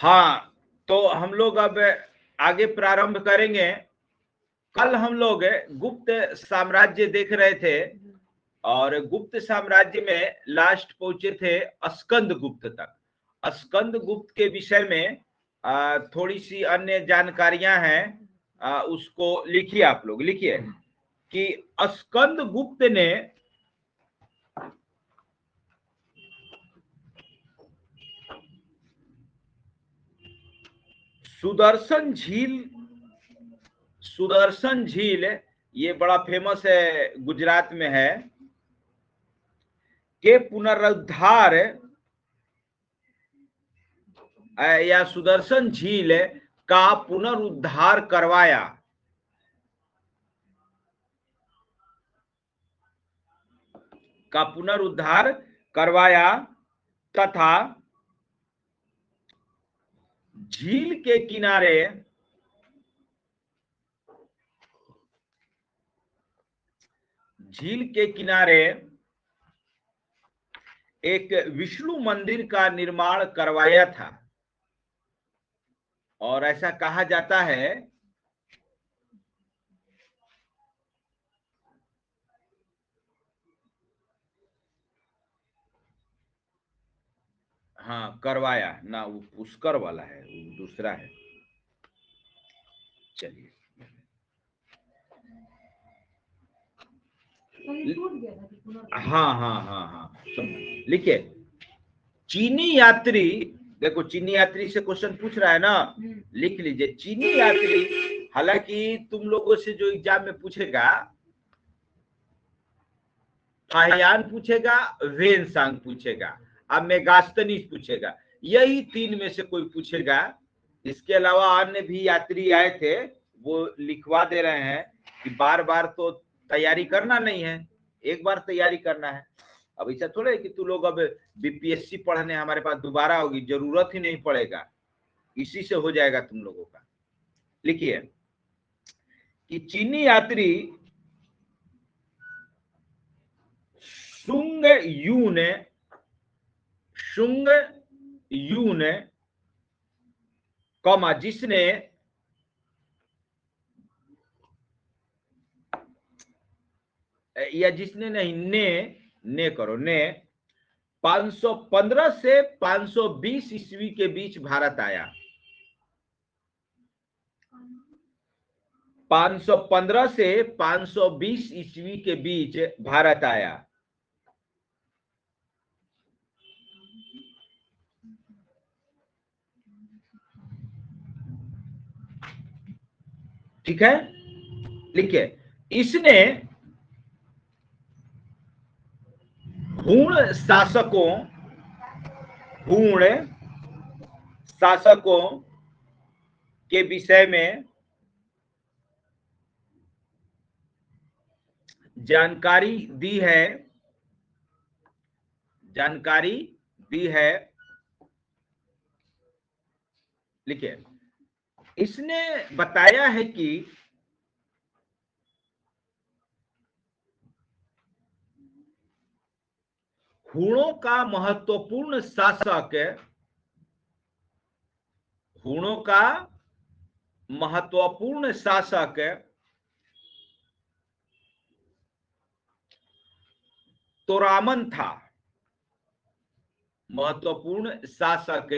हाँ, तो हम लोग अब आगे प्रारंभ करेंगे। कल हम लोग गुप्त साम्राज्य देख रहे थे और गुप्त साम्राज्य में लास्ट पहुंचे थे स्कंद गुप्त तक। स्कंद गुप्त के विषय में थोड़ी सी अन्य जानकारियां हैं, उसको लिखिए, आप लोग लिखिए कि स्कंद गुप्त ने सुदर्शन झील, ये बड़ा फेमस है, गुजरात में है, के पुनरुद्धार या सुदर्शन झील का पुनरुद्धार करवाया तथा झील के किनारे एक विष्णु मंदिर का निर्माण करवाया था। और ऐसा कहा जाता है हाँ, करवाया ना, वो पुष्कर वाला है, वो दूसरा है। चलिए, हाँ हाँ हाँ हाँ, लिखिए। चीनी यात्री, देखो चीनी यात्री से क्वेश्चन पूछ रहा है ना, लिख लीजिए चीनी यात्री। हालांकि तुम लोगों से जो एग्जाम में पूछेगा, फाहियान पूछेगा, वेनसांग पूछेगा, अब मेगास्तनीज पूछेगा, यही तीन में से कोई पूछेगा। इसके अलावा अन्य भी यात्री आए थे, वो लिखवा दे रहे हैं कि बार बार तो तैयारी करना नहीं है, एक बार तैयारी करना है। अब ऐसा थोड़ा है कि तू लोग अब बीपीएससी पढ़ने हमारे पास दोबारा होगी, जरूरत ही नहीं पड़ेगा, इसी से हो जाएगा तुम लोगों का। लिखिए कि चीनी यात्री शुंग यू ने कॉमा जिसने या जिसने नहीं, ने करो, ने 515 से 520 ईस्वी के बीच भारत आया। 515 से 520 ईस्वी के बीच भारत आया। ठीक है, लिखिए। इसने हूण शासकों के विषय में जानकारी दी है। लिखिए, इसने बताया है कि हूणों का महत्वपूर्ण शासक तोरामन था। महत्वपूर्ण शासक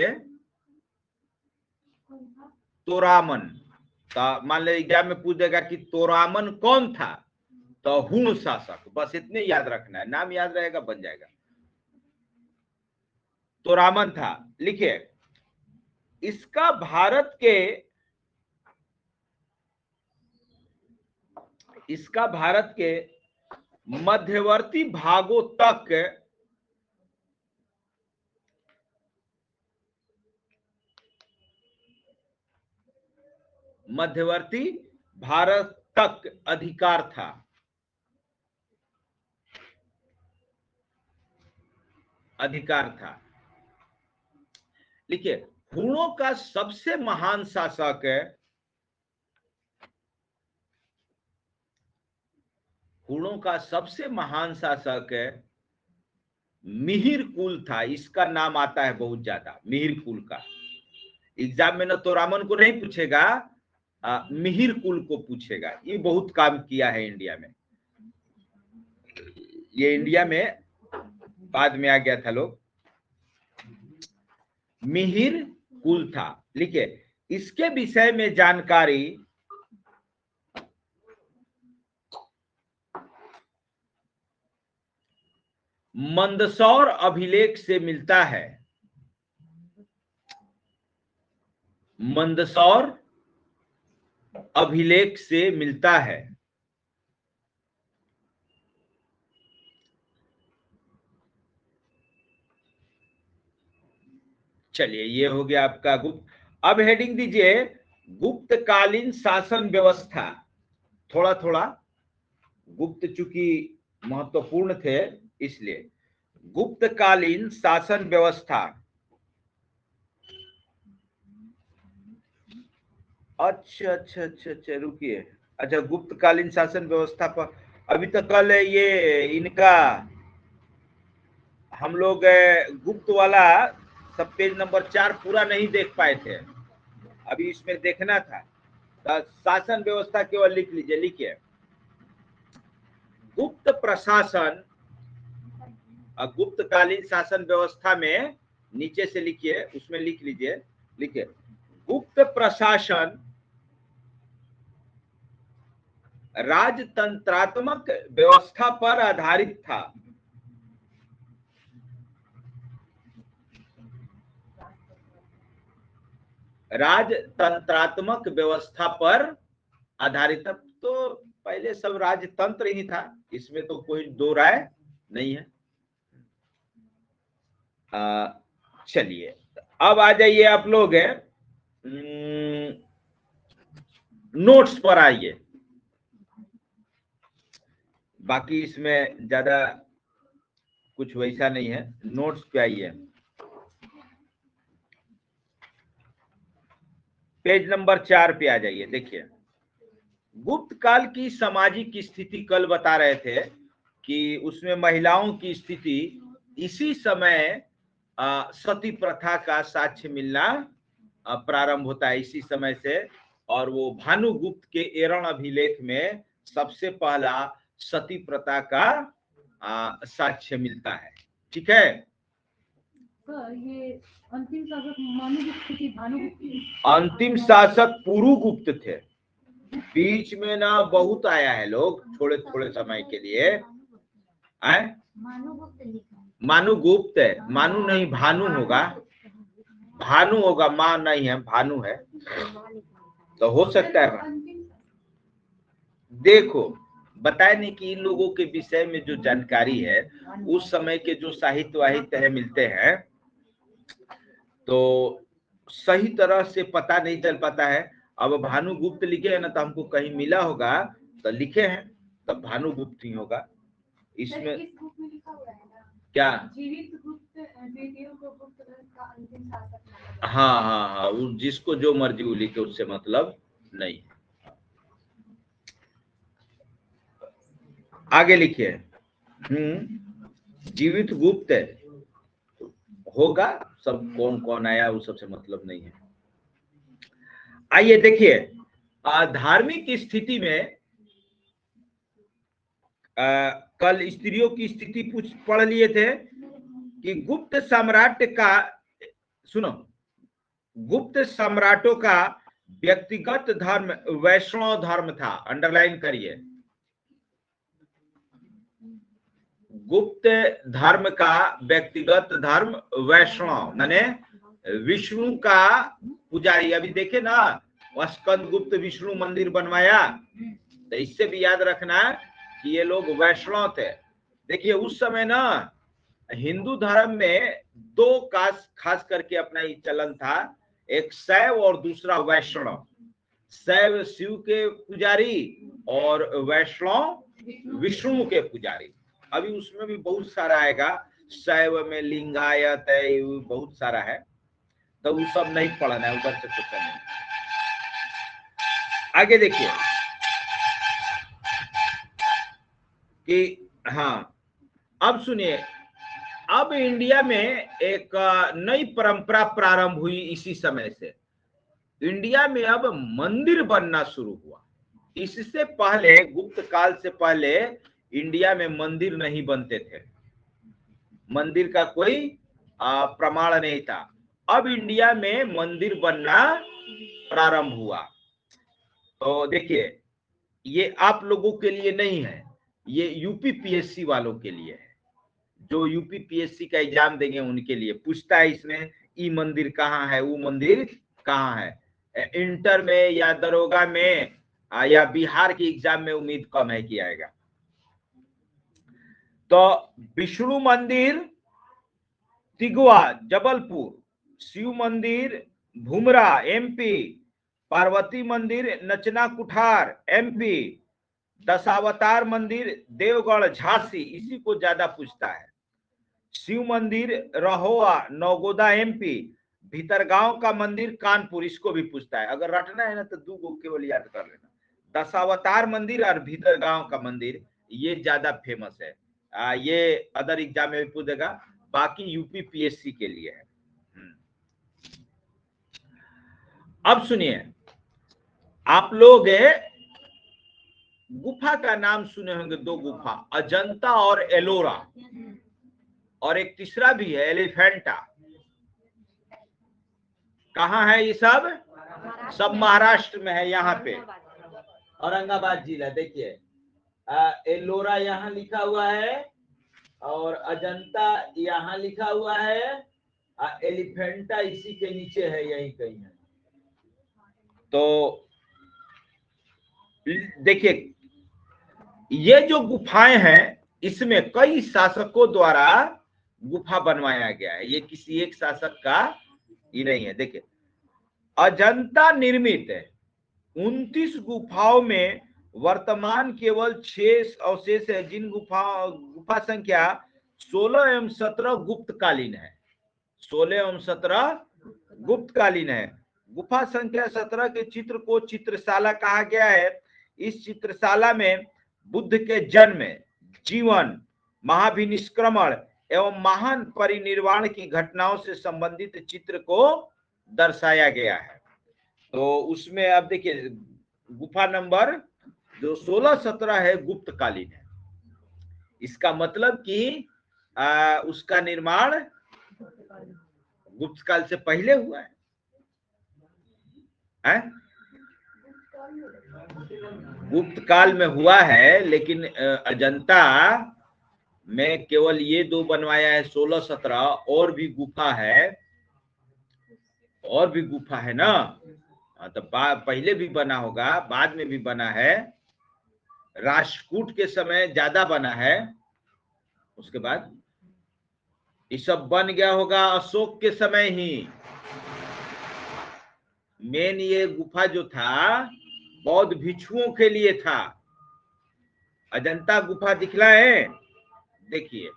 तोरामन का, मान लीजिए एग्जाम में पूछ देगा कि तोरामन कौन था, तो हूण शासक, बस इतने याद रखना है, नाम याद रहेगा बन जाएगा। तोरामन था। लिखिए, इसका भारत के मध्यवर्ती भागों तक अधिकार था। लिखिए, हूणों का सबसे महान शासक मिहिर कुल था। इसका नाम आता है बहुत ज्यादा, मिहिर कुल का। एग्जाम में न तो रामन को नहीं पूछेगा, मिहिर कुल को पूछेगा। ये बहुत काम किया है इंडिया में, ये इंडिया में बाद में आ गया था लोग। मिहिर कुल था। लिखिए, इसके विषय में जानकारी मंदसौर अभिलेख से मिलता है। मंदसौर अभिलेख से मिलता है। चलिए, ये हो गया आपका गुप्त। अब हेडिंग दीजिए गुप्तकालीन शासन व्यवस्था। थोड़ा थोड़ा गुप्त चूंकि महत्वपूर्ण थे इसलिए गुप्तकालीन शासन व्यवस्था। अच्छा अच्छा अच्छा अच्छा, रुकिए। अच्छा, गुप्तकालीन शासन व्यवस्था पर अभी तक कल ये इनका हम लोग गुप्त वाला सब पेज नंबर 4 पूरा नहीं देख पाए थे, अभी इसमें देखना था। तो शासन व्यवस्था केवल लिख लीजिए। लिखिए, गुप्त प्रशासन, गुप्तकालीन शासन व्यवस्था में नीचे से लिखिए, उसमें लिख लीजिए। लिखिए, गुप्त प्रशासन राजतंत्रात्मक व्यवस्था पर आधारित था। राजतंत्रात्मक व्यवस्था पर आधारित। तो पहले सब राजतंत्र ही था, इसमें तो कोई दो राय नहीं है। चलिए, अब आ जाइए आप लोग नोट्स पर आइए। बाकी इसमें ज्यादा कुछ वैसा नहीं है, नोट्स पे आइए। पेज नंबर 4 पे आ जाइए। देखिए, गुप्त काल की सामाजिक स्थिति कल बता रहे थे कि उसमें महिलाओं की स्थिति इसी समय सती प्रथा का साक्ष्य मिलना प्रारंभ होता है, इसी समय से। और वो भानुगुप्त के एरण अभिलेख में सबसे पहला सती प्रथा का साक्ष्य मिलता है। ठीक है, ये अंतिम शासक भानुगुप्त की भानुगुप्त, अंतिम शासक पुरुगुप्त थे। बीच में ना बहुत आया है लोग थोड़े थोड़े समय के लिए। मानुगुप्त है, मानु नहीं भानु होगा, भानु होगा, मां नहीं है, भानु है, तो हो सकता है। देखो, बताए नहीं कि इन लोगों के विषय में जो जानकारी है, उस समय के जो साहित्य वाहित्य है मिलते हैं, तो सही तरह से पता नहीं चल पाता है। अब भानुगुप्त लिखे है ना, तो हमको कहीं मिला होगा तो लिखे हैं, तब भानुगुप्त ही होगा। इसमें क्या, जीवित गुप्त बेटियों को गुप्त का अंतिम शासक। हाँ हाँ हाँ, जिसको जो मर्जी वो लिखे, उससे मतलब नहीं। आगे लिखिए। जीवित गुप्त होगा, सब कौन कौन आया वो सबसे मतलब नहीं है। आइए देखिए, धार्मिक स्थिति में कल स्त्रियों की स्थिति पढ़ लिए थे कि गुप्त सम्राट का, सुनो, गुप्त सम्राटों का व्यक्तिगत धर्म वैष्णव धर्म था। अंडरलाइन करिए, गुप्त धर्म का व्यक्तिगत धर्म वैष्णव, माने विष्णु का पुजारी। अभी देखे ना, स्कंद गुप्त विष्णु मंदिर बनवाया, तो इससे भी याद रखना कि ये लोग वैष्णव थे। देखिए, उस समय ना हिंदू धर्म में दो खास करके अपना ही चलन था, एक शैव और दूसरा वैष्णव। शैव शिव के पुजारी और वैष्णव विष्णु के पुजारी। अभी उसमें भी बहुत सारा आएगा, शैव में लिंगायत है, बहुत सारा है, तो वो सब नहीं पढ़ना है, उधर से कुछ नहीं। आगे देखिए कि हाँ, अब सुनिए, अब इंडिया में एक नई परंपरा प्रारंभ हुई इसी समय से। इंडिया में अब मंदिर बनना शुरू हुआ। इससे पहले, गुप्त काल से पहले इंडिया में मंदिर नहीं बनते थे, मंदिर का कोई प्रमाण नहीं था। अब इंडिया में मंदिर बनना प्रारंभ हुआ। तो देखिए, ये आप लोगों के लिए नहीं है, ये यूपीपीएससी वालों के लिए है। जो यूपीपीएससी का एग्जाम देंगे उनके लिए पूछता है इसमें, ई मंदिर कहाँ है, वो मंदिर कहाँ है। इंटर में या दरोगा में या बिहार के एग्जाम में उम्मीद कम है कि आएगा। तो विष्णु मंदिर तिगवा जबलपुर, शिव मंदिर भुमरा एमपी, पार्वती मंदिर नचना कुठार एमपी, दशावतार मंदिर देवगढ़ झांसी, इसी को ज्यादा पूछता है। शिव मंदिर रहोआ नौगोदा एमपी, भीतरगांव का मंदिर कानपुर, इसको भी पूछता है। अगर रटना है ना तो 2 गो केवल याद कर लेना, दशावतार मंदिर और भीतरगांव का मंदिर, ये ज्यादा फेमस है। ये अदर एग्जाम में भी पूछेगा, बाकी यूपीपीएससी के लिए है। अब सुनिए, आप लोग गुफा का नाम सुने होंगे, 2 गुफा, अजंता और एलोरा, और एक तीसरा भी है एलिफेंटा। कहाँ है ये सब महाराष्ट्र में है, यहाँ पे औरंगाबाद जिला। देखिए, एलोरा यहाँ लिखा हुआ है और अजंता यहाँ लिखा हुआ है, एलिफेंटा इसी के नीचे है, यही कहीं है। तो देखिए, ये जो गुफाएं हैं, इसमें कई शासकों द्वारा गुफा बनवाया गया है, ये किसी एक शासक का ही नहीं है। देखिए, अजंता निर्मित 29 गुफाओं में वर्तमान केवल 6 अवशेष है, जिन गुफा संख्या 16 एवं 17 गुप्तकालीन है। 16 एवं 17 गुप्तकालीन है। गुफा संख्या 17 के चित्र को चित्रशाला कहा गया है। इस चित्रशाला में बुद्ध के जन्म, जीवन, महाभिनिष्क्रमण एवं महान परिनिर्वाण की घटनाओं से संबंधित चित्र को दर्शाया गया है। तो उसमें अब देखिए, गुफा नंबर जो 16-17 है गुप्तकालीन है। इसका मतलब कि उसका निर्माण गुप्त काल से पहले हुआ है? गुप्त काल में हुआ है, लेकिन अजंता में केवल ये 2 बनवाया है, 16-17, और भी गुफा है, और भी गुफा है ना। तो पहले भी बना होगा, बाद में भी बना है, राष्ट्रकूट के समय ज्यादा बना है, उसके बाद ये सब बन गया होगा अशोक के समय ही। मेन ये गुफा जो था बौद्ध भिक्षुओं के लिए था। अजंता गुफा दिखला है, देखिए,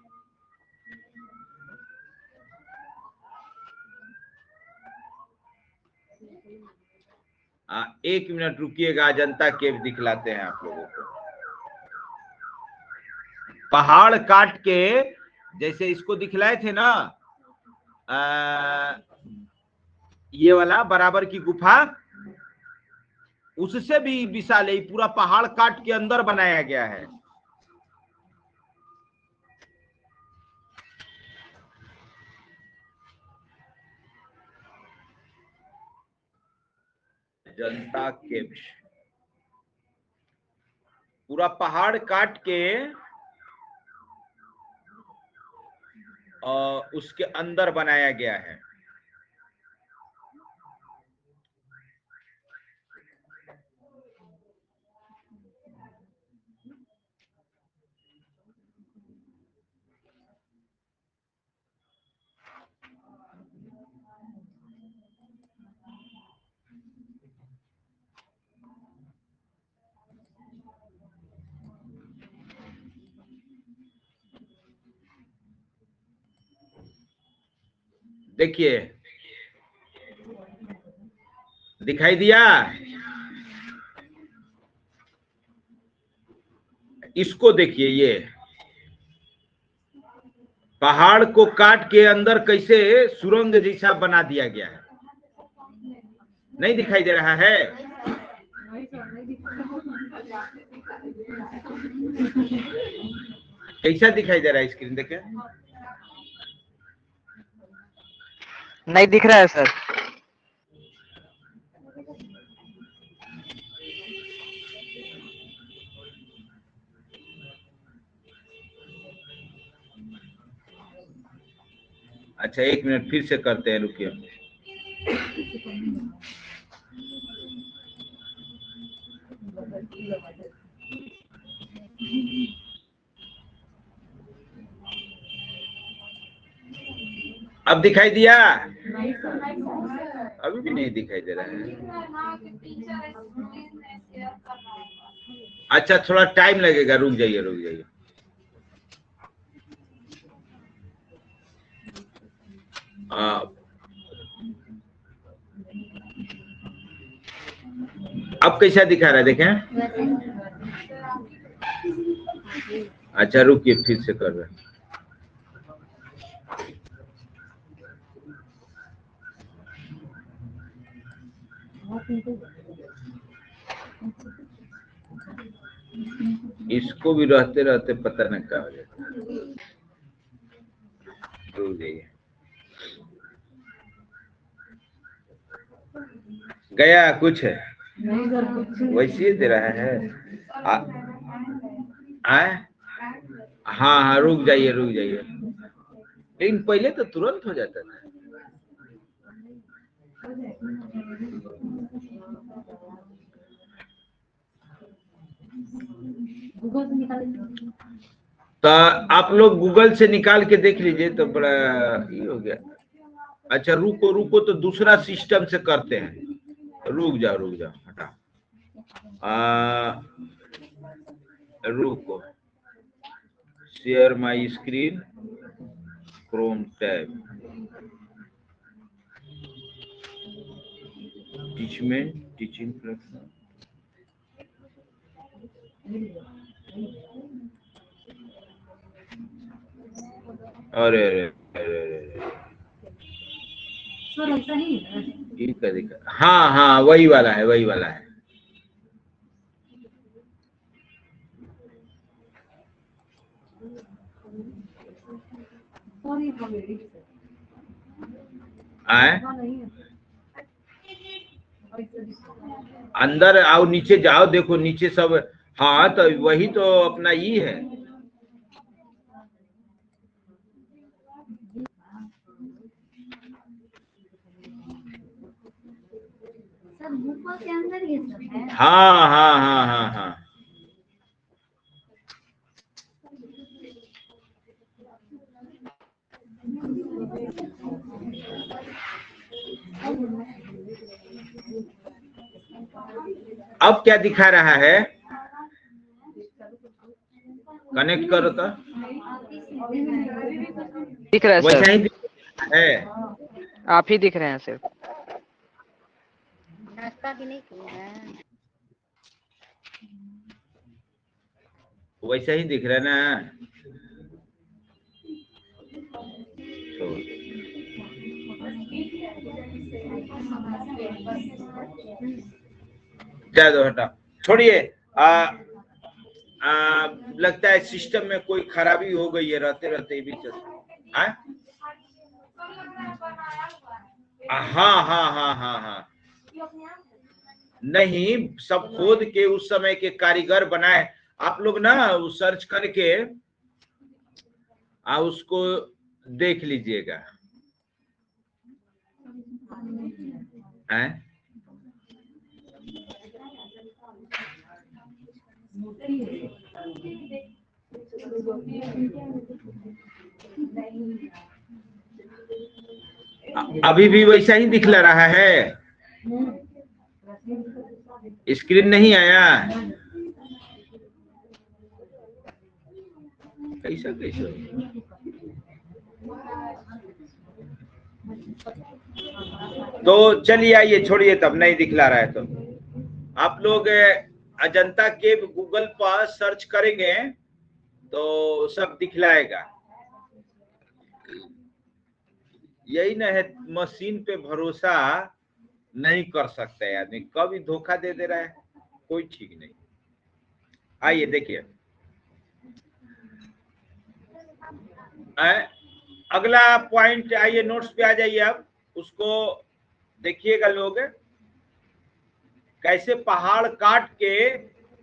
एक मिनट रुकिएगा, अजंता केव दिखलाते हैं आप लोगों को। पहाड़ काट के, जैसे इसको दिखलाए थे ना, ये वाला बराबर की गुफा, उससे भी विशाल है, पूरा पहाड़ काट के अंदर बनाया गया है। अजंता केव पूरा पहाड़ काट के उसके अंदर बनाया गया है। देखिए, दिखाई दिया? इसको देखिए, ये पहाड़ को काट के अंदर कैसे सुरंग जैसा बना दिया गया है। नहीं दिखाई दे रहा है? कैसा दिखाई दे रहा है स्क्रीन देखे? नहीं दिख रहा है सर। अच्छा 1 मिनट फिर से करते हैं, रुकिए। अब दिखाई दिया? अभी भी नहीं दिखाई दे रहा है। अच्छा थोड़ा टाइम लगेगा, रुक जाइए रुक जाइए। अब कैसा दिखा रहा है देखें? अच्छा रुकिए फिर से कर रहे हैं। इसको भी रहते रहते पता नहीं क्या हो जाता है। रुक जाइए। गया कुछ है? वैसे ही दे रहा है। हाँ हाँ रुक जाइए रुक जाइए। लेकिन पहले तो तुरंत हो जाता था। तो आप लोग गूगल से निकाल के देख लीजिए तो बड़ा ये हो गया। अच्छा रुको रुको, तो दूसरा सिस्टम से करते हैं। रुक जाओ हटा। रुको, share my screen, Chrome tab, teaching platform. अरे अरे अरे अरे ठीक है देखा। हाँ हाँ वही वाला है वही वाला है। आए अंदर आओ, नीचे जाओ, देखो नीचे सब। हाँ तो वही तो अपना ये है। गूगल के अंदर ये सब है। हाँ हाँ हाँ हाँ हाँ। अब क्या दिखा रहा है? कनेक्ट करो तो दिख रहा है वैसा सर। ही दिख रहा है। आप ही दिख रहे हैं सिर्फ। नाश्ता भी नहीं किया है। वैसा ही दिख रहा है ना। जा दो हटा, छोड़िए। लगता है सिस्टम में कोई खराबी हो गई है, रहते रहते भी हाँ हाँ हाँ हाँ हाँ हाँ। नहीं, सब खोद के उस समय के कारीगर बनाए। आप लोग ना सर्च करके उसको देख लीजिएगा। अभी भी वैसा ही दिखला रहा है। स्क्रीन नहीं आया? कैसा कैसा? तो चलिए आइए, छोड़िए, तब नहीं दिखला रहा है तो आप लोग अजंता केव गूगल पर सर्च करेंगे तो सब दिखलाएगा। यही ना है मशीन पे भरोसा, नहीं कर सकता है आदमी, कभी धोखा दे दे रहा है, कोई ठीक नहीं। आइए देखिए, अगला पॉइंट, आइए नोट्स पे आ जाइए, अब उसको देखिएगा लोग, कैसे पहाड़ काट के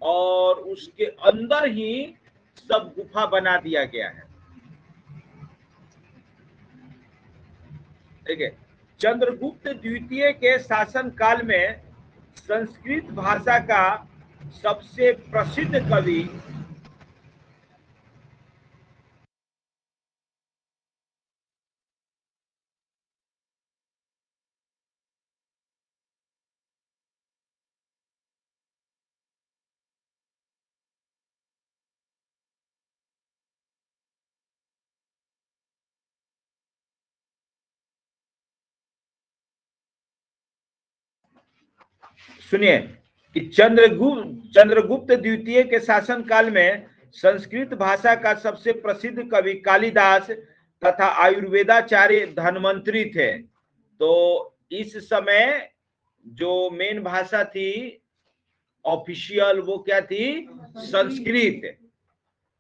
और उसके अंदर ही सब गुफा बना दिया गया है। ठीक है, चंद्रगुप्त द्वितीय के शासन काल में संस्कृत भाषा का सबसे प्रसिद्ध कवि सुनिए कि चंद्रगुप्त द्वितीय के शासन काल में संस्कृत भाषा का सबसे प्रसिद्ध कवि कालिदास तथा आयुर्वेदाचार्य धन्वंतरी थे। तो इस समय जो मेन भाषा थी ऑफिशियल, वो क्या थी? संस्कृत।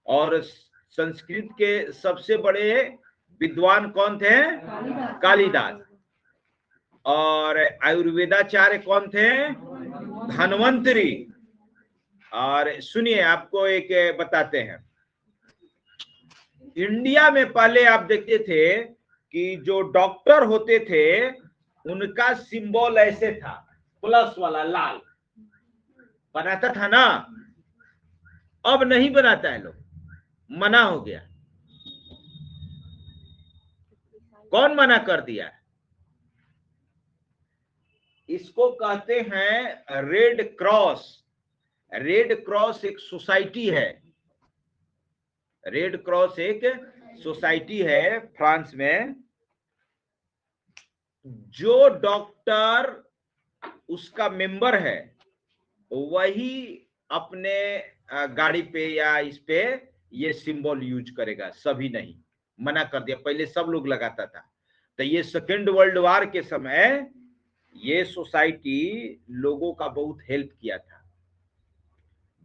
और संस्कृत के सबसे बड़े विद्वान कौन थे? कालिदास। और आयुर्वेदाचार्य कौन थे? धन्वंतरी। और सुनिए, आपको एक बताते हैं, इंडिया में पहले आप देखते थे कि जो डॉक्टर होते थे उनका सिंबल ऐसे था, प्लस वाला लाल बनाता था ना, अब नहीं बनाता है, लोग मना हो गया। कौन मना कर दिया? इसको कहते हैं रेड क्रॉस। रेड क्रॉस एक सोसाइटी है, रेड क्रॉस एक सोसाइटी है फ्रांस में। जो डॉक्टर उसका मेंबर है वही अपने गाड़ी पे या इस पे ये सिंबल यूज करेगा, सभी नहीं, मना कर दिया। पहले सब लोग लगाता था। तो ये सेकेंड वर्ल्ड वॉर के समय ये सोसाइटी लोगों का बहुत हेल्प किया था,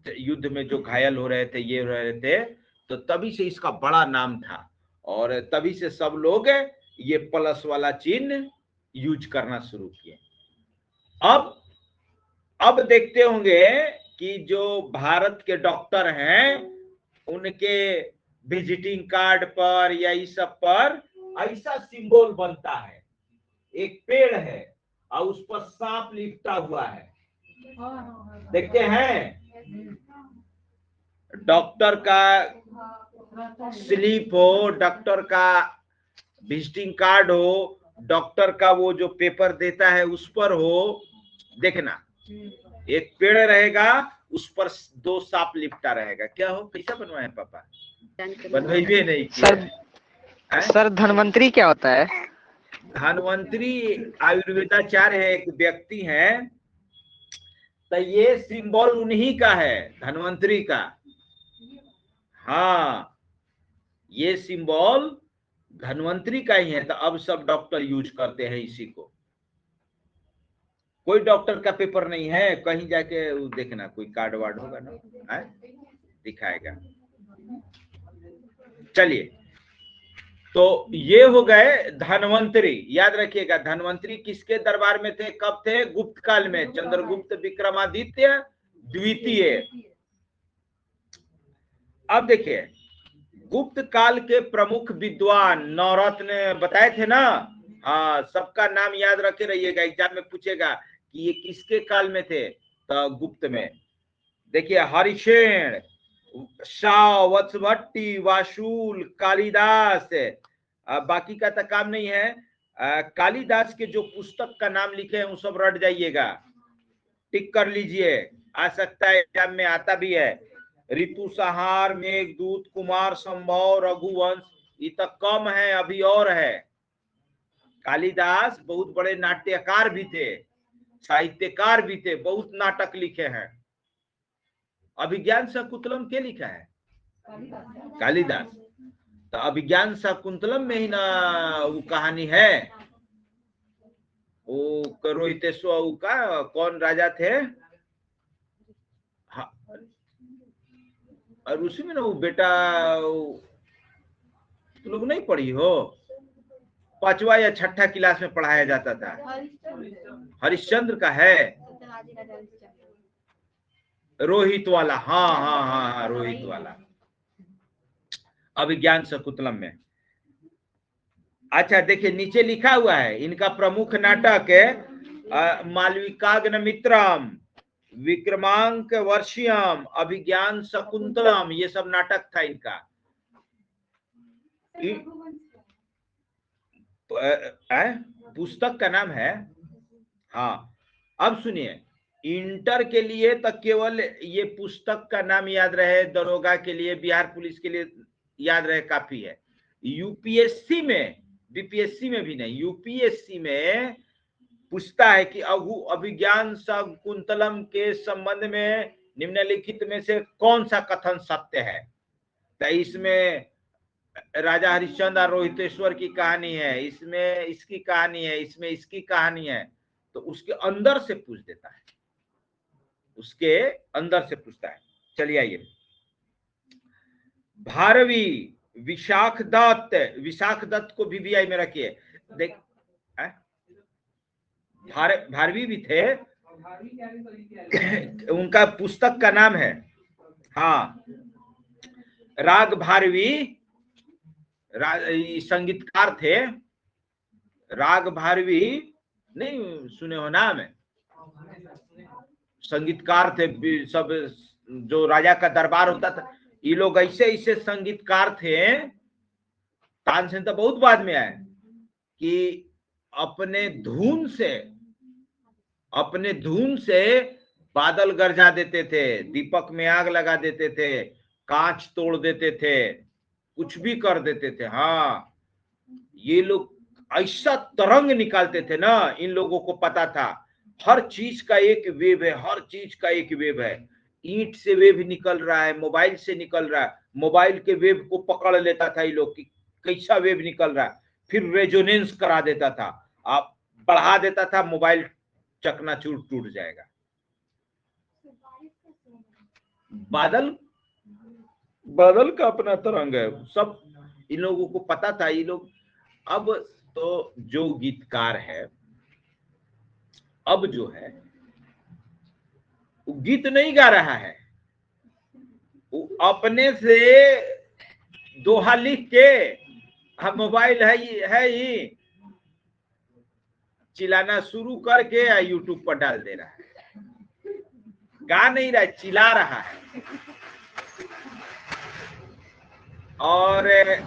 युद्ध में जो घायल हो रहे थे, ये हो रहे थे, तो तभी से इसका बड़ा नाम था। और तभी से सब लोग ये प्लस वाला चिन्ह यूज करना शुरू किए। अब देखते होंगे कि जो भारत के डॉक्टर हैं उनके विजिटिंग कार्ड पर या इस सब पर ऐसा सिंबल बनता है, एक पेड़ है और उस पर सांप लिपटा हुआ है, देखते हैं? डॉक्टर का स्लिप हो, डॉक्टर का विजिटिंग कार्ड हो, डॉक्टर का वो जो पेपर देता है उस पर हो, देखना एक पेड़ रहेगा, उस पर दो सांप लिपटा रहेगा। क्या हो, कैसा बनवाए हैं पापा? बनवाइए नहीं किया। सर धन्वंतरी क्या होता है? धन्वंतरी आयुर्वेदाचार्य है, एक व्यक्ति है। तो ये सिंबल उन्हीं का है, धन्वंतरी का। हाँ, ये सिंबल धन्वंतरी का ही है। तो अब सब डॉक्टर यूज करते हैं इसी को। कोई डॉक्टर का पेपर नहीं है, कहीं जाके देखना कोई कार्ड वार्ड होगा ना, है? दिखाएगा। चलिए, तो ये हो गए धन्वंतरी। याद रखिएगा, धन्वंतरी किसके दरबार में थे, कब थे? गुप्त काल में, चंद्रगुप्त विक्रमादित्य द्वितीय। अब देखिए, गुप्त काल के प्रमुख विद्वान नवरत्न बताए थे ना, हाँ, सबका नाम याद रखे रहिएगा, एग्जाम में पूछेगा कि ये किसके काल में थे। तो गुप्त में देखिए, हरिशेन, शाह, वत्सभट्टी, वाशुल, कालिदास। बाकी का तो काम नहीं है। कालिदास के जो पुस्तक का नाम लिखे हैं वो सब रट जाइएगा, टिक कर लीजिए, आ सकता है एग्जाम में, आता भी है। ऋतु संहार, मेघदूत, कुमार संभव, रघुवंश, ये तो कम है, अभी और है। कालिदास बहुत बड़े नाट्यकार भी थे, साहित्यकार भी थे, बहुत नाटक लिखे हैं। अभिज्ञान शाकुंतलम के लिखा है? कालिदास। तो अभिज्ञान शाकुंतलम में ही ना वो कहानी है, वो रोहितेश्वर का कौन राजा थे? हाँ, और उसी में ना वो बेटा, तुम लोग नहीं पढ़ी हो? 5वां या 6ठा क्लास में पढ़ाया जाता था। हरिश्चंद्र का है, रोहित वाला। हाँ हाँ हाँ हाँ, रोहित वाला, अभिज्ञान शकुंतलम में। अच्छा देखिए, नीचे लिखा हुआ है इनका प्रमुख नाटक है मालविकाग्निमित्रम, विक्रमांक वर्षियम, अभिज्ञान शकुंतलम, ये सब नाटक था इनका। पुस्तक का नाम है। हाँ, अब सुनिए, इंटर के लिए तो केवल ये पुस्तक का नाम याद रहे, दरोगा के लिए, बिहार पुलिस के लिए याद रहे काफी है। यूपीएससी में, बीपीएससी में भी नहीं, यूपीएससी में पूछता है कि अभिज्ञान शकुंतलम के संबंध में निम्नलिखित में से कौन सा कथन सत्य है? तो इसमें राजा हरिश्चंद्र और रोहितेश्वर की कहानी है, इसमें इसकी कहानी है, इसमें इसकी कहानी है, तो उसके अंदर से पूछ देता है, उसके अंदर से पूछता है। चलिए आइए, भारवी विशाख दत्त को VVI में रखिए। देख, भारवी भी थे, उनका पुस्तक का नाम है, हाँ, राग भारवी, संगीतकार थे। राग भारवी नहीं सुने हो नाम? संगीतकार थे सब, जो राजा का दरबार होता था, ये लोग ऐसे ऐसे संगीतकार थे, तानसेन तो बहुत बाद में आए, कि अपने धुन से बादल गरजा देते थे, दीपक में आग लगा देते थे, कांच तोड़ देते थे, कुछ भी कर देते थे। हाँ, ये लोग ऐसा तरंग निकालते थे ना, इन लोगों को पता था हर चीज का एक वेव है, हर चीज का एक वेव है। ईंट से वेव निकल रहा है, मोबाइल से निकल रहा है, मोबाइल के वेव को पकड़ लेता था ये लोग कि कैसा वेव निकल रहा है, फिर रेजोनेंस करा देता था, आप बढ़ा देता था, मोबाइल चकनाचूर टूट जाएगा। बादल का अपना तरंग है, सब इन लोगों को पता था। ये लोग अब तो जो गीतकार है, अब जो है वो गीत नहीं गा रहा है, वो अपने से दोहा लिख के, हम मोबाइल है ही, चिल्लाना शुरू करके या यूट्यूब पर डाल दे रहा है। गा नहीं रहा है, चिल्ला रहा है। और एक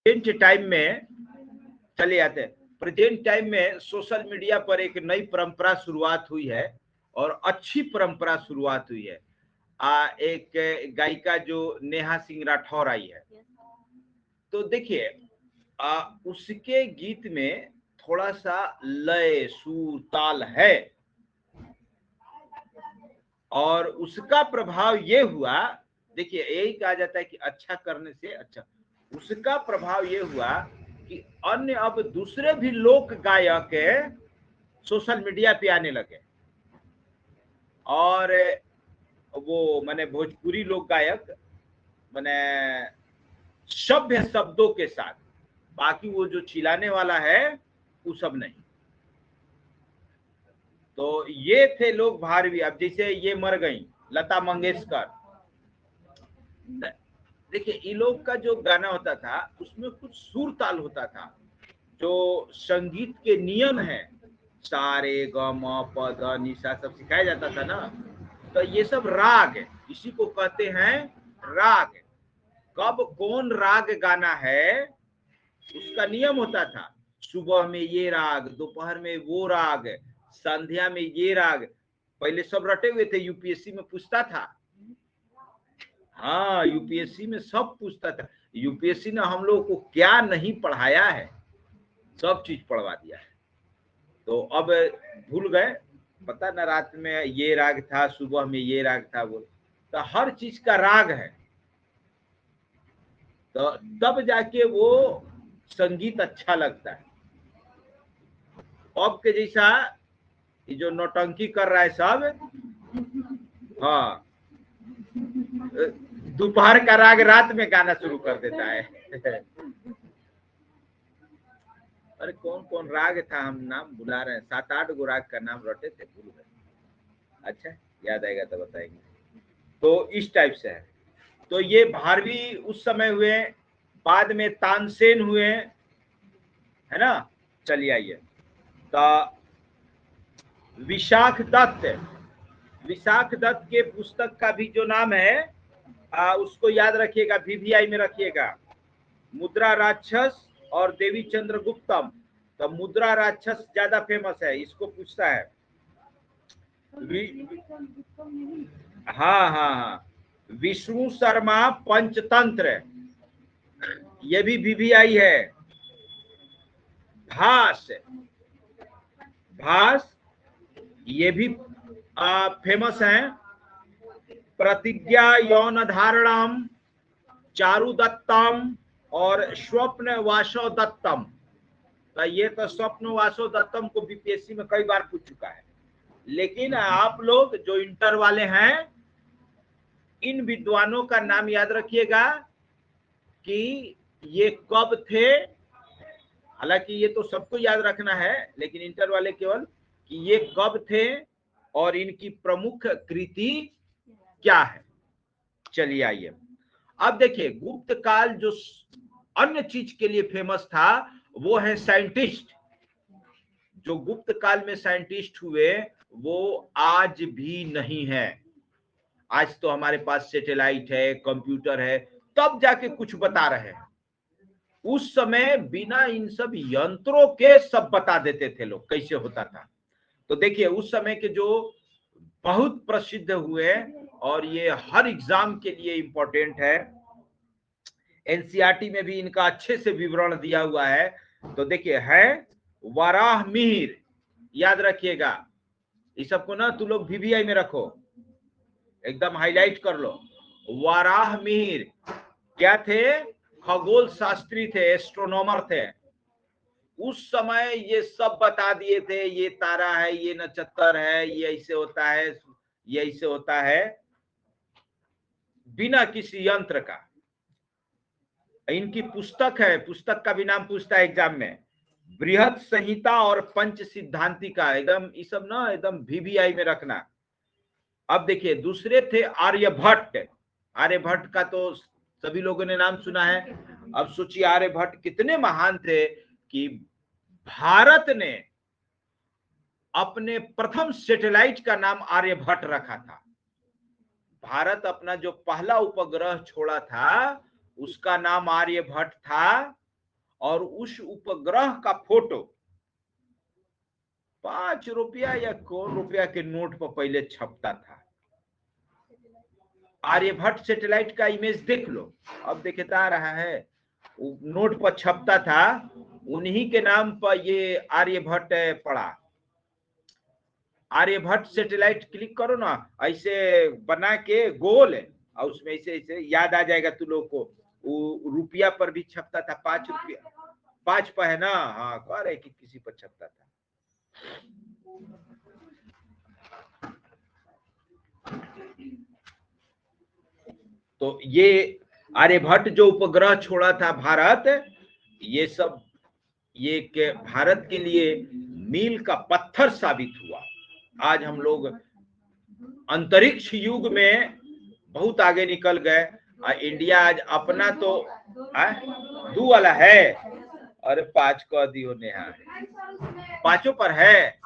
प्रेजेंट टाइम में चले आते हैं। प्रेजेंट टाइम में सोशल मीडिया पर एक नई परंपरा शुरुआत हुई है, और अच्छी परंपरा शुरुआत हुई है। एक गायिका जो नेहा सिंह राठौर आई है, तो देखिए उसके गीत में थोड़ा सा लय, सुर, ताल है, और उसका प्रभाव ये हुआ, देखिए यही कहा जाता है कि अच्छा करने से अच्छा, उसका प्रभाव ये हुआ कि अन्य अब दूसरे भी लोक गायक सोशल मीडिया पे आने लगे और वो माने भोजपुरी लोक गायक माने सभ्य शब्दों के साथ, बाकी वो जो चिल्लाने वाला है वो सब नहीं। तो ये थे लोग भारवी। अब जैसे ये मर गई लता मंगेशकर, देखिए ये लोग का जो गाना होता था उसमें कुछ सुर ताल होता था, जो संगीत के नियम है, सारे ग म प ध नि सा सब सिखाया जाता था ना। तो ये सब राग है, इसी को कहते हैं राग। कब कौन राग गाना है उसका नियम होता था। सुबह में ये राग, दोपहर में वो राग, संध्या में ये राग। पहले सब रटे हुए थे, यूपीएससी में पूछता था। हाँ, यूपीएससी में सब पूछता था। यूपीएससी ने हम लोग को क्या नहीं पढ़ाया है, सब चीज पढ़वा दिया है। तो अब भूल गए, पता ना रात में ये राग था, सुबह में ये राग था, बोल तो हर चीज का राग है। तो तब जाके वो संगीत अच्छा लगता है। अब के जैसा ये जो नौटंकी कर रहा है सब, हाँ, दोपहर का राग रात में गाना शुरू कर देता है। अरे कौन कौन राग था, हम नाम भुला रहे हैं, 7-8 गो राग का नाम रटे थे, भूल गए। अच्छा, याद आएगा तो बताएंगे। तो इस टाइप से है। तो ये भारवी उस समय हुए, बाद में तानसेन हुए, है ना। चलिए आइए, तो विशाख दत्त, विशाख दत्त के पुस्तक का भी जो नाम है उसको याद रखिएगा, VVI में रखिएगा, मुद्रा राक्षस और देवी चंद्रगुप्तम। तो मुद्रा राक्षस ज्यादा फेमस है, इसको पूछता है। हाँ हाँ हाँ, विष्णु शर्मा पंचतंत्र, ये भी VVI है। भास, भास ये भी फेमस है। प्रतिज्ञा यौन धारणम, चारु दत्तम और स्वप्न वासो दत्तम। तो ये तो स्वप्न वासो दत्तम को बीपीएससी में कई बार पूछ चुका है। लेकिन आप लोग जो इंटर वाले हैं, इन विद्वानों का नाम याद रखिएगा कि ये कब थे। हालांकि ये तो सबको याद रखना है, लेकिन इंटर वाले केवल कि ये कब थे और इनकी प्रमुख कृति क्या है। चलिए आइए, अब देखिए गुप्त काल जो अन्य चीज के लिए फेमस था वो है साइंटिस्ट। जो गुप्त काल में साइंटिस्ट हुए वो आज भी नहीं है। आज तो हमारे पास सैटेलाइट है, कंप्यूटर है, तब जाके कुछ बता रहे हैं। उस समय बिना इन सब यंत्रों के सब बता देते थे लोग कैसे होता था। तो देखिए उस समय के जो बहुत प्रसिद्ध हुए, और ये हर एग्जाम के लिए इंपॉर्टेंट है, एनसीईआरटी में भी इनका अच्छे से विवरण दिया हुआ है। तो देखिए है वराह मिहिर, याद रखिएगा, इस सबको ना तू लोग VVI में रखो, एकदम हाईलाइट कर लो। वराह मिहिर क्या थे? खगोल शास्त्री थे, एस्ट्रोनॉमर थे। उस समय ये सब बता दिए थे, ये तारा है, ये नक्षत्र है, ये ऐसे होता है, ये ऐसे होता है, बिना किसी यंत्र का। इनकी पुस्तक है, पुस्तक का भी नाम पूछता है एग्जाम में, बृहद संहिता और पंच सिद्धांति का। एकदम ये सब ना एकदम VVI में रखना। अब देखिए दूसरे थे आर्यभट्ट। आर्यभट्ट का तो सभी लोगों ने नाम सुना है। अब सोचिए आर्यभट्ट कितने महान थे कि भारत ने अपने प्रथम सैटेलाइट का नाम आर्यभट्ट रखा था। भारत अपना जो पहला उपग्रह छोड़ा था उसका नाम आर्यभट्ट था, और उस उपग्रह का फोटो 5 रुपया या कौन रुपया के नोट पर पहले छपता था। आर्यभट्ट सैटेलाइट का इमेज देख लो, अब दिखता रहा है, नोट पर छपता था, उन्हीं के नाम पर ये आर्यभट्ट पड़ा। आर्यभट्ट सैटेलाइट क्लिक करो ना, ऐसे बना के गोल है, और उसमें ऐसे ऐसे याद आ जाएगा तू लोग को। वो रुपया पर भी छपता था, 5 रुपया। 5 पर है ना, हाँ कह रहे कि किसी पर छपता था। तो ये आर्यभट्ट जो उपग्रह छोड़ा था भारत, ये सब ये के भारत के लिए मील का पत्थर साबित हुआ। आज हम लोग अंतरिक्ष युग में बहुत आगे निकल गए। इंडिया आज अपना तो 2 वाला है, अरे 5 कह दियो नेहा, 5 पर है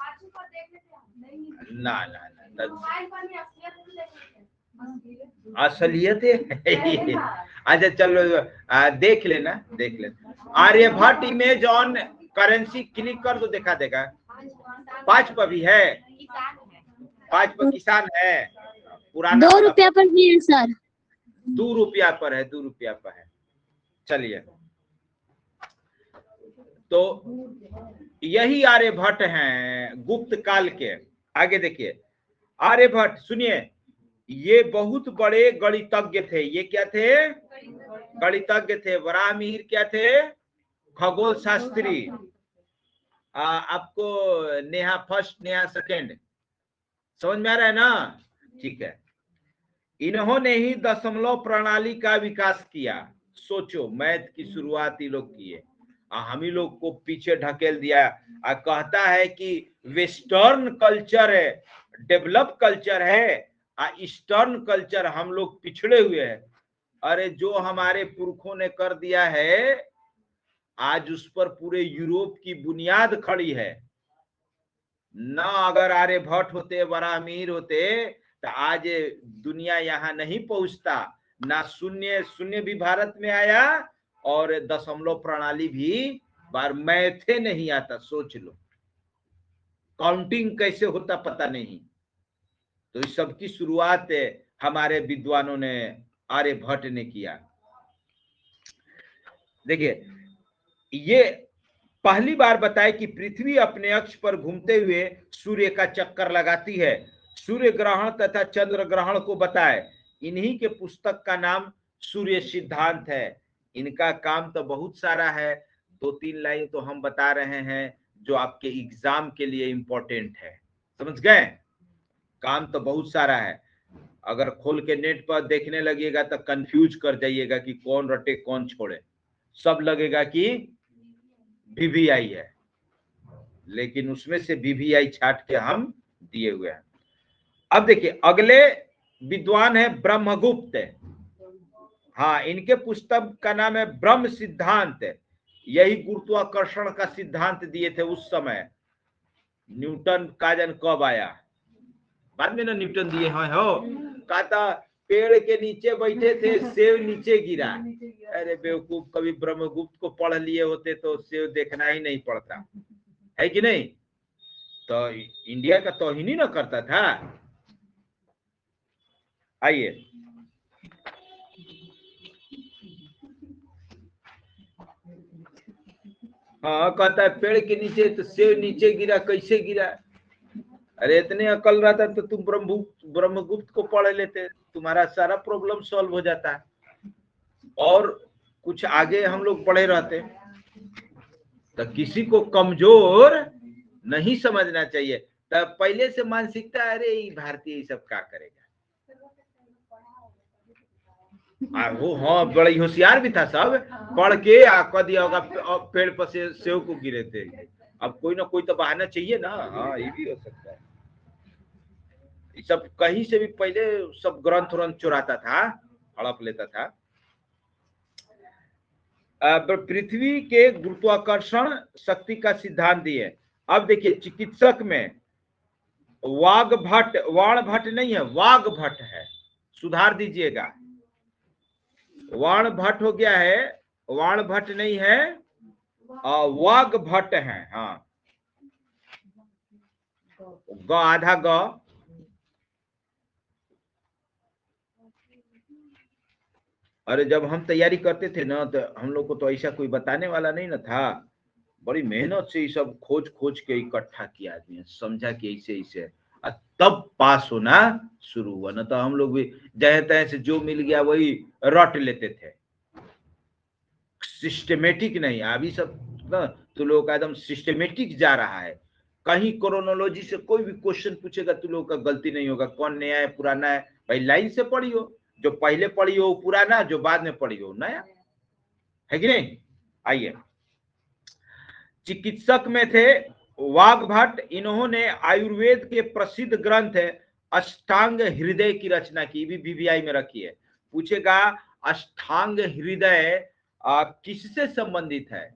ना ना ना, असलियत है। अच्छा चलो देख लेना, देख लेना। Aryabhata image on currency click कर दो, देखा देगा। 5 पर भी है, 5 पर किसान है, पुराना 2 रुपया पर भी है सर, 2 रुपया पर है, 2 रुपया पर है। चलिए, तो यही आर्यभट्ट हैं गुप्त काल के। आगे देखिए, आर्यभट्ट सुनिए, ये बहुत बड़े गणितज्ञ थे। ये क्या थे? गणितज्ञ थे। वराहमिहिर क्या थे? खगोल शास्त्री। आपको नेहा फर्स्ट, नेहा सेकंड समझ में आ रहा है ना? ठीक है। इन्होंने ही दशमलव प्रणाली का विकास किया। सोचो, मैथ की शुरुआत ये लोग किए, हम ही लोग को पीछे ढकेल दिया। कहता है कि वेस्टर्न कल्चर डेवलप कल्चर है, ईस्टर्न कल्चर हम लोग पिछड़े हुए हैं। अरे जो हमारे पुरखों ने कर दिया है, आज उस पर पूरे यूरोप की बुनियाद खड़ी है ना। अगर आर्यभट्ट होते, वराहमिहिर होते, तो आज दुनिया यहाँ नहीं पहुंचता ना। शून्य भी भारत में आया, और दशमलव प्रणाली भी बार मैथे नहीं आता। सोच लो, काउंटिंग कैसे होता पता नहीं। तो इस सब की शुरुआत हमारे विद्वानों ने, आर्यभट्ट ने किया। देखिए, ये पहली बार बताया कि पृथ्वी अपने अक्ष पर घूमते हुए सूर्य का चक्कर लगाती है। सूर्य ग्रहण तथा चंद्र ग्रहण को बताए। इन्हीं के पुस्तक का नाम सूर्य सिद्धांत है। इनका काम तो बहुत सारा है, 2-3 लाइन तो हम बता रहे हैं जो आपके एग्जाम के लिए इंपॉर्टेंट है। समझ गए? काम तो बहुत सारा है। अगर खोल के नेट पर देखने लगेगा तो कंफ्यूज कर जाइएगा कि कौन रटे कौन छोड़े। सब लगेगा कि VVI है, लेकिन उसमें से VVI छाट के हम दिए हुए हैं। अब देखिए, अगले विद्वान है ब्रह्मगुप्त। हाँ, इनके पुस्तक का नाम है ब्रह्म सिद्धांत। यही गुरुत्वाकर्षण का सिद्धांत दिए थे उस समय। न्यूटन का जन कब आया? बाद में ना न्यूटन दिए हैं। हो कहता पेड़ के नीचे बैठे थे, सेब नीचे गिरा। अरे बेवकूफ, कभी ब्रह्मगुप्त को पढ़ लिए होते तो सेब देखना ही नहीं पड़ता है कि नहीं? तो इंडिया का तौहीन ही ना करता था। आइए, हाँ कहता है पेड़ के नीचे तो सेब नीचे गिरा, कैसे गिरा? अरे इतने अकल रहता तो तुम ब्रह्मगुप्त को पढ़ लेते, तुम्हारा सारा प्रॉब्लम सॉल्व हो जाता है। और कुछ आगे हम लोग पढ़े रहते। तो किसी को कमजोर नहीं समझना चाहिए। तब पहले से मानसिकता, अरे भारतीय सब क्या करेगा। वो हाँ बड़ा होशियार भी था, सब पढ़ के कह दिया होगा पेड़ पर से सेव को गिरे थे। अब कोई ना कोई तो बहाना चाहिए ना। हाँ, ये भी हो सकता है। सब कहीं से भी पहले सब ग्रंथ व्रंथ चुराता था, हड़प लेता था। पृथ्वी के गुरुत्वाकर्षण शक्ति का सिद्धांत दिए। अब देखिए, चिकित्सक में वाग्भट, वाणभट्ट नहीं है, वाग्भट है, सुधार दीजिएगा। वाणभट्ट हो गया है, वाणभट्ट नहीं है, वाग्भट है। हाँ, ग आधा ग। अरे जब हम तैयारी करते थे ना, तो हम लोग को तो ऐसा कोई बताने वाला नहीं ना था। बड़ी मेहनत से ये सब खोज खोज के इकट्ठा किया आदमी, समझा कि ऐसे ऐसे, तब पास होना शुरू हुआ। ना तो हम लोग भी जहे तहे से जो मिल गया वही रट लेते थे, सिस्टमेटिक नहीं। अभी सब ना, तो लोगों का एकदम सिस्टमेटिक जा रहा है। कहीं क्रोनोलॉजी से कोई भी क्वेश्चन पूछेगा तो लोगों का गलती नहीं होगा, कौन नया है पुराना है, भाई लाइन से पढ़ी हो, जो पहले पढ़ी हो पुराना, जो बाद में पढ़ी हो नया, है कि नहीं। आइए, चिकित्सक में थे वाघभट्ट, इन्होंने आयुर्वेद के प्रसिद्ध ग्रंथ अष्टांग हृदय की रचना की, भी बीबीआई में रखी है। पूछेगा अष्टांग हृदय किससे संबंधित है,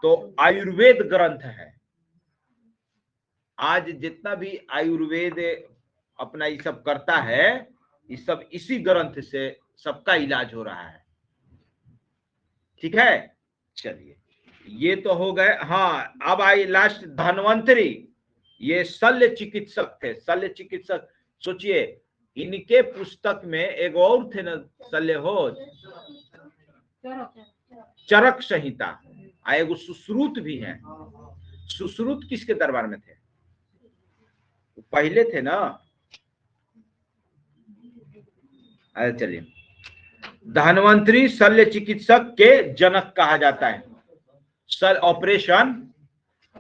तो आयुर्वेद ग्रंथ है। आज जितना भी आयुर्वेद अपना ये सब करता है, ये सब इसी ग्रंथ से सबका इलाज हो रहा है। ठीक है, चलिए ये तो हो गए। हाँ, अब आई लास्ट धन्वंतरी, ये शल्य चिकित्सक थे। शल्य चिकित्सक, सोचिए इनके पुस्तक में एक और थे ना शल्य हो, चरक संहिता, एगो सुश्रुत भी है। सुश्रुत किसके दरबार में थे, पहले थे ना। अरे चलिए, धन्वंतरी शल्य चिकित्सक के जनक कहा जाता है। ऑपरेशन,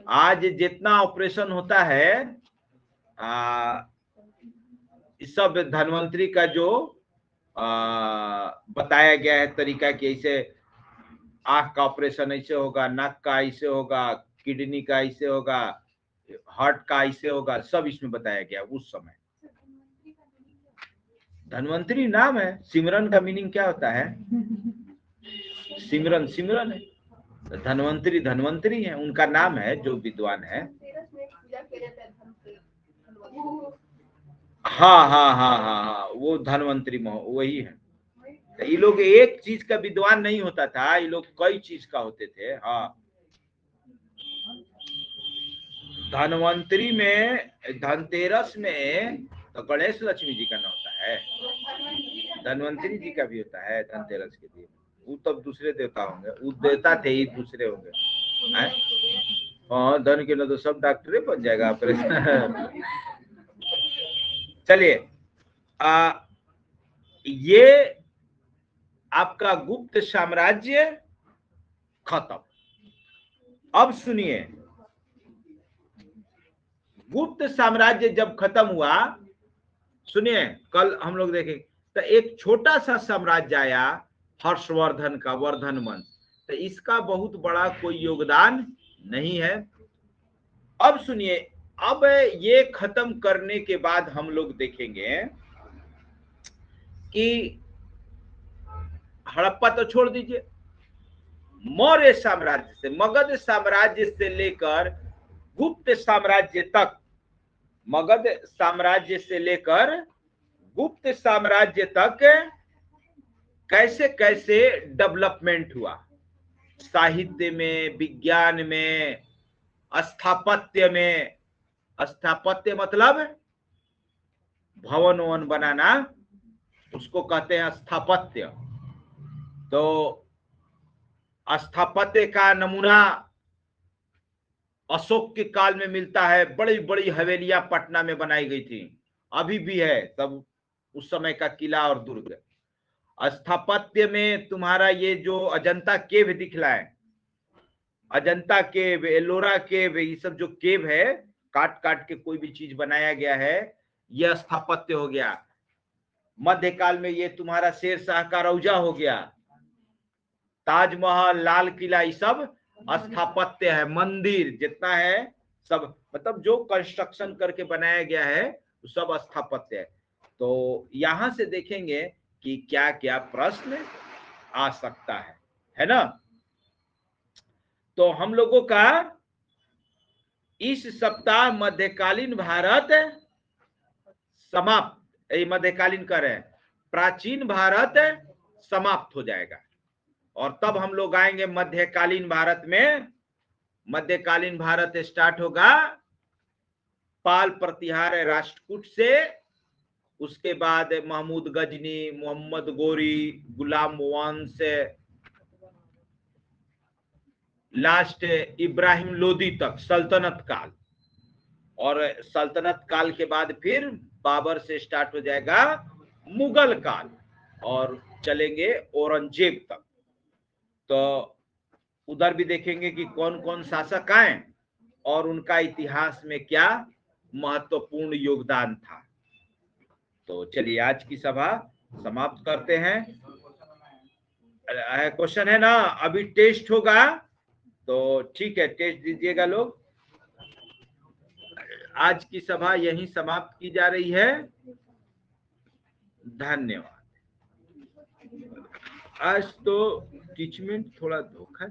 आज जितना ऑपरेशन होता है इस सब धन्वंतरी का जो बताया गया है तरीका कि ऐसे आंख का ऑपरेशन ऐसे होगा, नाक का ऐसे होगा, किडनी का ऐसे होगा, हार्ट का ऐसे होगा, सब इसमें बताया गया उस समय। धन्वंतरी नाम है, सिमरन का मीनिंग क्या होता है, सिमरन, सिमरन है। धन्वंतरी धन्वंतरी है, उनका नाम है जो विद्वान है। हाँ हाँ हाँ हाँ हाँ, वो धन्वंतरी वही है। तो ये लोग एक चीज का विद्वान नहीं होता था, ये लोग कई चीज का होते थे। हाँ, धन्वंतरी में, धनतेरस में तो गणेश लक्ष्मी जी का ना होता है, धन्वंतरी जी का भी होता है धनतेरस के दिन। वो तब दूसरे देवता होंगे, वो देवता थे ही दूसरे होंगे। हाँ, धन के लिए तो सब डॉक्टरे बन जाएगा ऑपरेशन। चलिए, ये आपका गुप्त साम्राज्य खत्म। अब सुनिए, गुप्त साम्राज्य जब खत्म हुआ, सुनिए कल हम लोग देखें तो एक छोटा सा साम्राज्य आया हर्षवर्धन का, वर्धन वंश, तो इसका बहुत बड़ा कोई योगदान नहीं है। अब सुनिए, अब ये खत्म करने के बाद हम लोग देखेंगे कि हड़प्पा तो छोड़ दीजिए, मौर्य साम्राज्य से, मगध साम्राज्य से लेकर गुप्त साम्राज्य तक, मगध साम्राज्य से लेकर गुप्त साम्राज्य तक कैसे कैसे डेवलपमेंट हुआ, साहित्य में, विज्ञान में, स्थापत्य में। स्थापत्य मतलब भवन ववन बनाना, उसको कहते हैं स्थापत्य। तो स्थापत्य का नमूना अशोक के काल में मिलता है, बड़ी बड़ी हवेलियां पटना में बनाई गई थी, अभी भी है सब उस समय का किला और दुर्ग। स्थापत्य में तुम्हारा ये जो अजंता केव दिखला है, अजंता केव, एलोरा केव, ये सब जो केव है, काट काट के कोई भी चीज बनाया गया है, यह स्थापत्य हो गया। मध्यकाल में ये तुम्हारा शेर शाह का रौजा हो गया, ताजमहल, लाल किला, ये सब स्थापत्य है। मंदिर जितना है सब, मतलब जो कंस्ट्रक्शन करके बनाया गया है वो सब स्थापत्य है। तो यहां से देखेंगे कि क्या क्या प्रश्न आ सकता है ना। तो हम लोगों का इस सप्ताह मध्यकालीन भारत समाप्त, मध्यकालीन कर रहे हैं, प्राचीन भारत समाप्त हो जाएगा, और तब हम लोग आएंगे मध्यकालीन भारत में। मध्यकालीन भारत स्टार्ट होगा पाल प्रतिहार राष्ट्रकूट से, उसके बाद महमूद गजनी, मोहम्मद गोरी, गुलाम वंश, लास्ट इब्राहिम लोदी तक सल्तनत काल, और सल्तनत काल के बाद फिर बाबर से स्टार्ट हो जाएगा मुगल काल, और चलेंगे औरंगजेब तक। तो उधर भी देखेंगे कि कौन कौन शासक आए और उनका इतिहास में क्या महत्वपूर्ण योगदान था। तो चलिए आज की सभा समाप्त करते हैं। क्वेश्चन है ना, अभी टेस्ट होगा तो ठीक है, टेस्ट दीजिएगा लोग। आज की सभा यहीं समाप्त की जा रही है। धन्यवाद। आज तो टीचमेंट थोड़ा धोखा